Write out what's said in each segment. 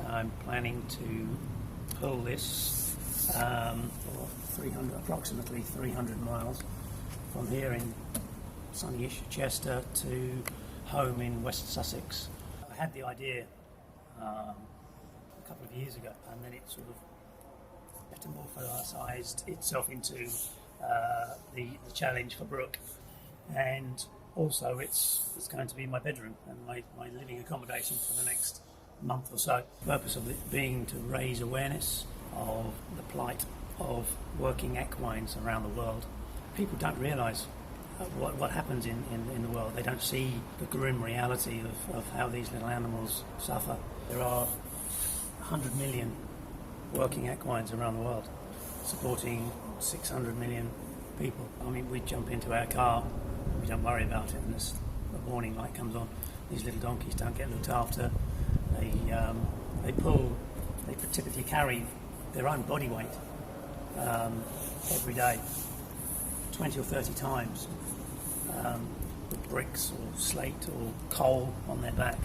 I'm planning to pull this for approximately 300 miles from here in sunnyish Chester to home in West Sussex. I had the idea a couple of years ago, and then it sort of metamorphosized itself into the challenge for Brooke, and also it's going to be my bedroom and my living accommodation for the next month or so. The purpose of it being to raise awareness of the plight of working equines around the world. People don't realise what happens in the world. They don't see the grim reality of how these little animals suffer. There are 100 million working equines around the world, supporting 600 million people. I mean, we jump into our car, we don't worry about it, and the warning light comes on. These little donkeys don't get looked after. They typically carry their own body weight every day, 20 or 30 times, with bricks or slate or coal on their back.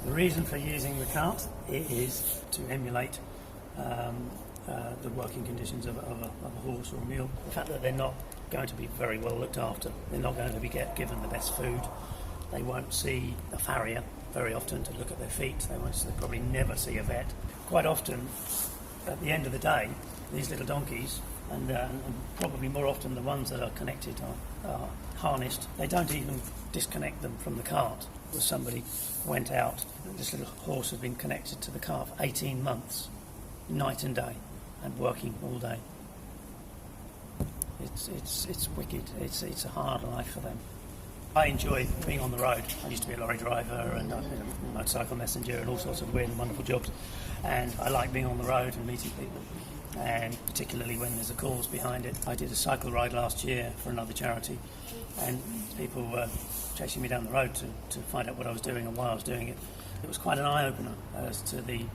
The reason for using the cart is to emulate the working conditions of a horse or a mule. The fact that they're not going to be very well looked after, they're not going to be given the best food, they won't see a farrier very often to look at their feet, they'll probably never see a vet. Quite often, at the end of the day, these little donkeys, and probably more often the ones that are connected are harnessed, they don't even disconnect them from the cart. Somebody went out, this little horse has been connected to the cart for 18 months, night and day, and working all day. It's wicked. It's a hard life for them. I enjoy being on the road. I used to be a lorry driver and a motorcycle messenger and all sorts of weird and wonderful jobs, and I like being on the road and meeting people, and particularly when there's a cause behind it. I did a cycle ride last year for another charity, and people were chasing me down the road to find out what I was doing and why I was doing it. It was quite an eye-opener as to the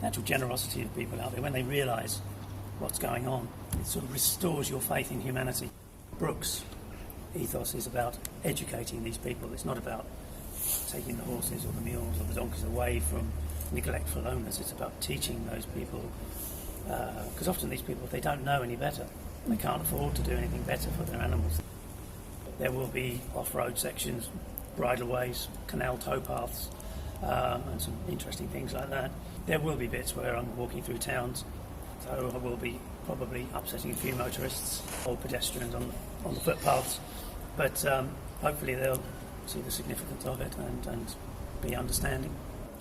natural generosity of people out there. When they realise what's going on, it sort of restores your faith in humanity. Brooke's ethos is about educating these people. It's not about taking the horses or the mules or the donkeys away from neglectful owners. It's about teaching those people, because often these people, they don't know any better. They can't afford to do anything better for their animals. There will be off-road sections, bridleways, canal towpaths, and some interesting things like that. There will be bits where I'm walking through towns, so I will be probably upsetting a few motorists or pedestrians on the footpaths, but hopefully they'll see the significance of it and be understanding.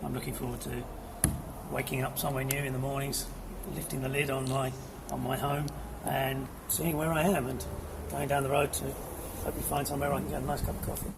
I'm looking forward to waking up somewhere new in the mornings, lifting the lid on my home and seeing where I am and going down the road to hopefully find somewhere I can get a nice cup of coffee.